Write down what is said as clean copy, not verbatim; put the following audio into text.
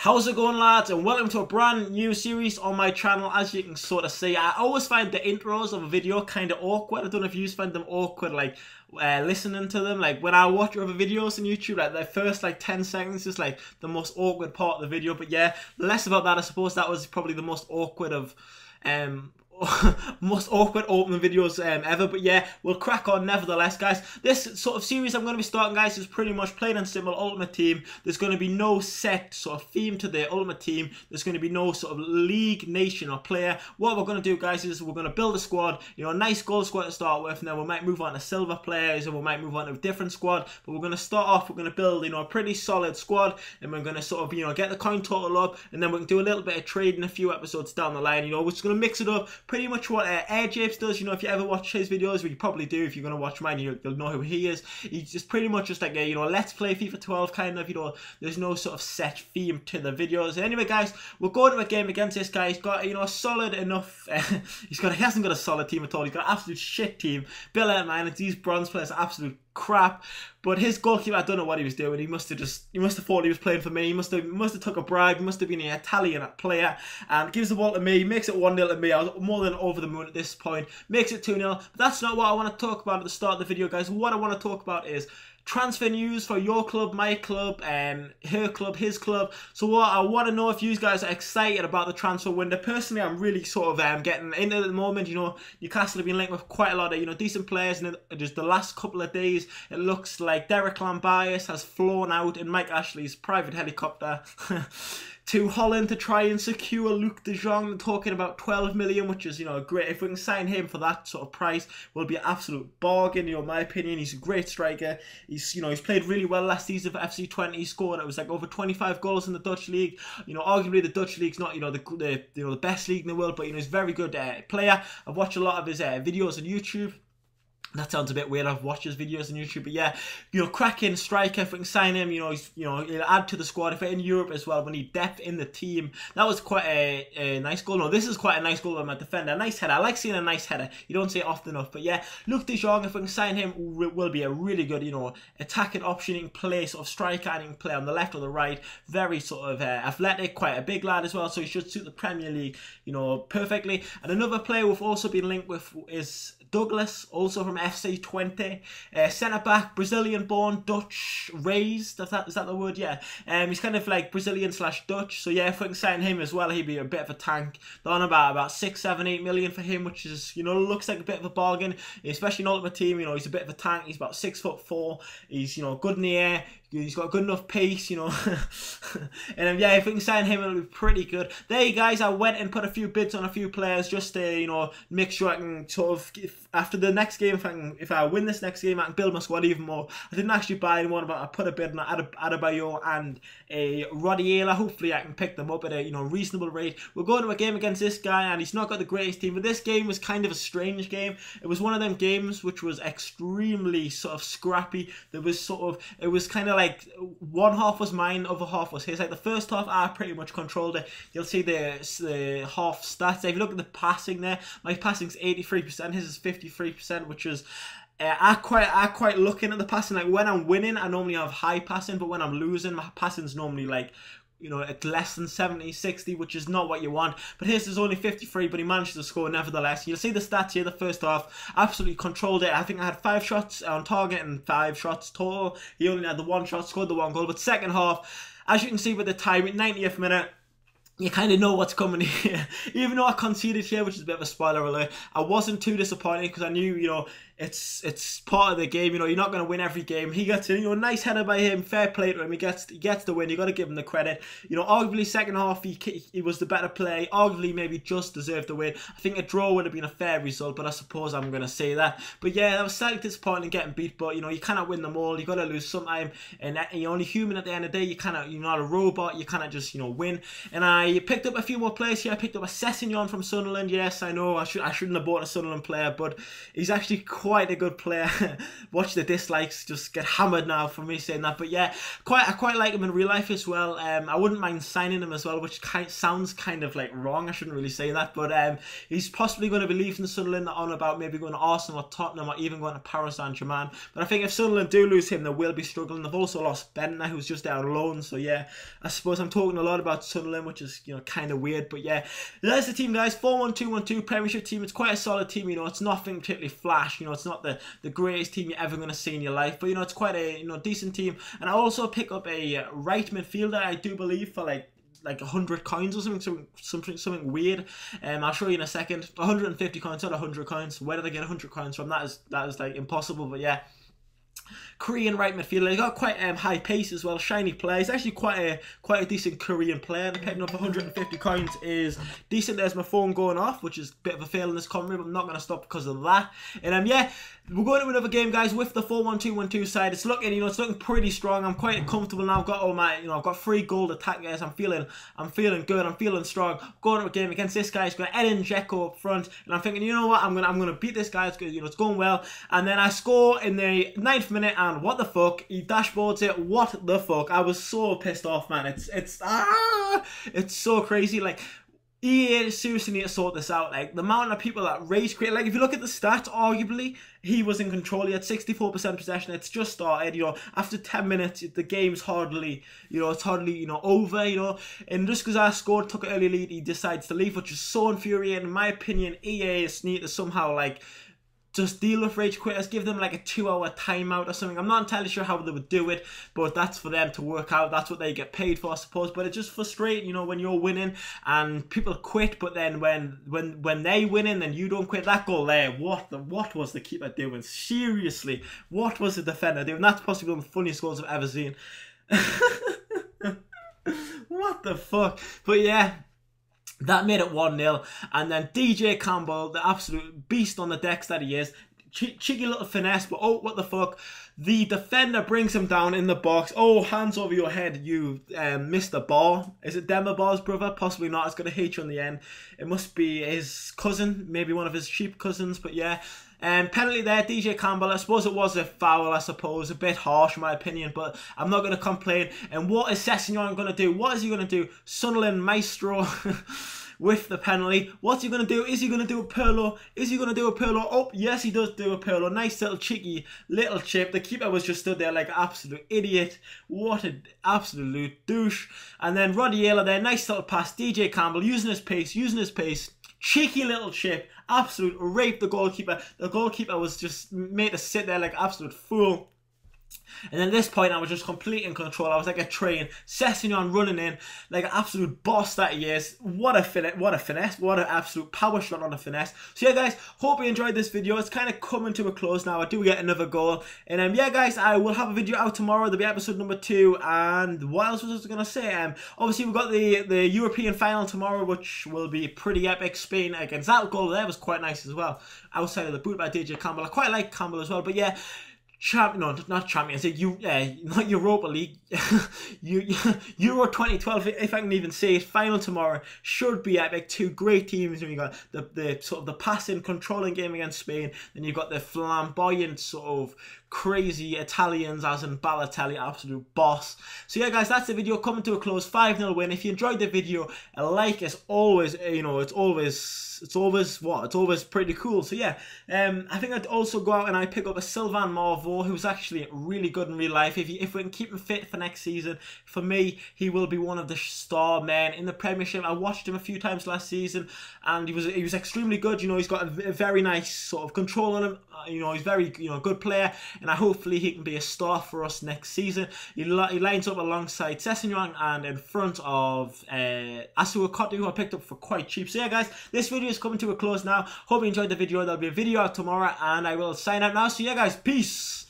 How's it going, lads, and welcome to a brand new series on my channel. As you can sort of see, I always find the intros of a video kind of awkward. I don't know if you find them awkward, like listening to them. Like when I watch other videos on YouTube, like the first like 10 seconds is like the most awkward part of the video. But yeah, less about that. I suppose that was probably the most awkward of most awkward opening videos ever. But yeah, we'll crack on nevertheless, guys. This sort of series I'm going to be starting, guys, is pretty much plain and simple Ultimate Team. There's going to be no set sort of theme to the Ultimate Team. There's going to be no sort of league, nation or player. What we're going to do, guys, is we're going to build a squad, you know, a nice gold squad to start with, and then we might move on to silver players, and we might move on to a different squad. But we're going to start off, we're going to build, you know, a pretty solid squad, and we're going to sort of, you know, get the coin total up, and then we can do a little bit of trading a few episodes down the line. You know, we're just going to mix it up. Pretty much what Air Japes does. You know, if you ever watch his videos, well, you probably do. If you're going to watch mine, you'll know who he is. He's just pretty much just like a, you know, let's play FIFA 12 kind of, you know, there's no sort of set theme to the videos. Anyway, guys, we're going to a game against this guy. He's got, you know, a solid enough, he hasn't got a solid team at all. He's got an absolute shit team. Bill out, man, these bronze players are absolute crap. But his goalkeeper, I don't know what he was doing. He must have thought he was playing for me. He must have took a bribe. He must have been an Italian player, and gives the ball to me. Makes it 1-0 to me. I was more than over the moon at this point. Makes it 2-0. But that's not what I want to talk about at the start of the video, guys. What I want to talk about is transfer news for your club, my club, her club, his club. So what I want to know, if you guys are excited about the transfer window. Personally, I'm really sort of getting into it at the moment. You know, Newcastle have been linked with quite a lot of, you know, decent players, and just the last couple of days, it looks like Derek Lambias has flown out in Mike Ashley's private helicopter to Holland to try and secure Luke de Jong. Talking about 12 million, which is, you know, great. If we can sign him for that sort of price, will be an absolute bargain. You know, in my opinion, he's a great striker. He's, you know, he's played really well last season for FC20. He scored, it was like over 25 goals in the Dutch league. You know, arguably the Dutch league's not, you know, the best league in the world, but you know, he's a very good player. I've watched a lot of his videos on YouTube. That sounds a bit weird. I've watched his videos on YouTube, but yeah, you know, cracking striker. If we can sign him, you know, he'll add to the squad. If we're in Europe as well, we need depth in the team. That was quite a nice goal. No, this is quite a nice goal by my defender. A nice header. I like seeing a nice header. You don't see it often enough, but yeah, Luke de Jong, if we can sign him, will be a really good, you know, attacking option. He can play sort of striker, and he can play on the left or the right. Very sort of athletic, quite a big lad as well. So he should suit the Premier League, you know, perfectly. And another player we've also been linked with is Douglas, also from FC20, centre-back, Brazilian-born, Dutch raised, is that the word? Yeah. He's kind of like Brazilian/Dutch, so yeah, if we can sign him as well, he'd be a bit of a tank. They're on about 6, 7, 8 million for him, which is, you know, looks like a bit of a bargain, especially in Ultimate Team. You know, he's a bit of a tank. He's about 6'4". He's, you know, good in the air. He's got good enough pace, you know. And yeah, if we can sign him, it'll be pretty good. There you guys, I went and put a few bids on a few players just to, you know, make sure I can sort of, after the next game, if I win this next game, I can build my squad even more. I didn't actually buy anyone, but I put a bid on Adebayo and a Rodiela. Hopefully I can pick them up at a, you know, reasonable rate. We're going to a game against this guy, and he's not got the greatest team, but this game was kind of a strange game. It was one of them games which was extremely sort of scrappy. There was sort of, it was kind of like one half was mine, other half was his. Like the first half, I pretty much controlled it. You'll see the half stats. If you look at the passing there, my passing's 83%, his is 53%, which is I quite looking at the passing. Like when I'm winning, I normally have high passing, but when I'm losing, my passing's normally like, you know, it's less than 70, 60, which is not what you want. But his is only 53, but he managed to score nevertheless. You'll see the stats here. The first half, absolutely controlled it. I think I had 5 shots on target and 5 shots total. He only had the 1 shot, scored the 1 goal. But second half, as you can see with the time, at 90th minute, you kind of know what's coming here. Even though I conceded here, which is a bit of a spoiler alert, I wasn't too disappointed because I knew, you know, it's part of the game. You know, you're not going to win every game. He gets, you know, a nice header by him. Fair play to him. He gets the win. You got to give him the credit. You know, arguably second half he was the better play. Arguably maybe just deserved the win. I think a draw would have been a fair result, but I suppose I'm going to say that. But yeah, that was slightly disappointing getting beat. But you know, you cannot win them all. You got to lose sometime, and you're only human at the end of the day. You're not a robot. You cannot just, you know, win. And I picked up a few more players here. I picked up a Sessegnon from Sunderland. Yes, I know I shouldn't have bought a Sunderland player, but he's actually quite a good player. Watch the dislikes just get hammered now for me saying that. But yeah, I quite like him in real life as well. I wouldn't mind signing him as well, which sounds kind of like wrong. I shouldn't really say that. But he's possibly going to be leaving Sunderland on about maybe going to Arsenal or Tottenham or even going to Paris Saint-Germain. But I think if Sunderland do lose him, they will be struggling. They've also lost Bentner, who's just out on loan. So yeah, I suppose I'm talking a lot about Sunderland, which is, you know, kind of weird. But yeah, there's the team, guys. 4-1-2-1-2 Premiership team. It's quite a solid team. You know, it's nothing particularly flash. You know, it's not the greatest team you're ever going to see in your life. But you know, it's quite a, you know, decent team. And I also pick up a right midfielder, I do believe, for like 100 coins or something weird. I'll show you in a second. 150 coins, not 100 coins. Where did I get 100 coins from? That is like impossible. But yeah, Korean right midfielder. He got quite high pace as well, shiny player. He's actually quite a decent Korean player. Picking up 150 coins is decent. There's my phone going off, which is a bit of a fail in this commentary, but I'm not going to stop because of that. And yeah, we're going to another game, guys, with the 4-1-2-1-2 side. It's looking, you know, it's looking pretty strong. I'm quite comfortable now. I've got all my, you know, I've got 3 gold attack guys. I'm feeling good. I'm feeling strong. Going to a game against this guy. He's got Edin Dzeko up front, and I'm thinking, you know what, I'm gonna beat this guy. It's good, you know, it's going well. And then I score in the 9th minute, and what the fuck? He dashboards it. What the fuck? I was so pissed off, man. It's so crazy. Like, EA seriously need to sort this out. Like, the amount of people that rage quit. Like, if you look at the stats, arguably he was in control. He had 64% possession. It's just started. You know, after 10 minutes, the game's hardly, you know, it's hardly, you know, over. You know, and just because I scored, took an early lead, he decides to leave, which is so infuriating. In my opinion, EA need to somehow like just deal with rage quitters, give them like a 2-hour timeout or something. I'm not entirely sure how they would do it, but that's for them to work out. That's what they get paid for, I suppose. But it's just frustrating, you know, when you're winning and people quit, but then when they winning, then you don't quit. That goal there, what was the keeper doing? Seriously, what was the defender doing? That's possibly one of the funniest goals I've ever seen. What the fuck? But yeah, that made it 1-0, and then DJ Campbell, the absolute beast on the decks that he is, cheeky little finesse, but oh, what the fuck, the defender brings him down in the box. Oh, hands over your head, you missed the ball. Is it Demba Bar's brother? Possibly not. It's going to hate you in the end. It must be his cousin, maybe one of his sheep cousins, but yeah. Penalty there, DJ Campbell. I suppose it was a foul, I suppose. A bit harsh, in my opinion, but I'm not going to complain. And what is Sessegnon going to do? What is he going to do? Sunderland Maestro with the penalty. What's he going to do? Is he going to do a Pirlo? Is he going to do a Pirlo? Oh, yes, he does do a Pirlo. Nice little cheeky little chip. The keeper was just stood there like an absolute idiot. What an absolute douche. And then Rodiela there. Nice little pass. DJ Campbell using his pace. Cheeky little chip. Absolute rape the goalkeeper. The goalkeeper was just made to sit there like an absolute fool. And then at this point, I was just complete in control. I was like a train. Sessegnon running in like an absolute boss that he is. What a finesse. What an absolute power shot on a finesse. So yeah, guys, hope you enjoyed this video. It's kind of coming to a close now. I do get another goal. And yeah, guys, I will have a video out tomorrow. There'll be episode number 2. And what else was I going to say? Obviously, we've got the European final tomorrow, which will be pretty epic. Spain against that goal there was quite nice as well. Outside of the boot by DJ Campbell. I quite like Campbell as well. But yeah, not Champions League, not Europa League, Euro 2012, if I can even say it, final tomorrow, should be epic. 2 great teams. You got the sort of the passing, controlling game against Spain, then you've got the flamboyant sort of crazy Italians, as in Balotelli, absolute boss. So yeah, guys, that's the video coming to a close. 5-0 win. If you enjoyed the video, a like is always, you know, it's always pretty cool. So yeah, I think I'd also go out and I pick up a Sylvain Marveau, who's actually really good in real life. If we can keep him fit for next season, for me, he will be one of the star men in the Premiership. I watched him a few times last season, and he was extremely good. You know, he's got a very nice sort of control on him. You know, he's very, you know, good player, and hopefully he can be a star for us next season. He lines up alongside Sessegnon and in front of Asua Kotu, who I picked up for quite cheap. So yeah, guys, this video is coming to a close now. Hope you enjoyed the video. There'll be a video out tomorrow, and I will sign out now. So yeah, guys, peace.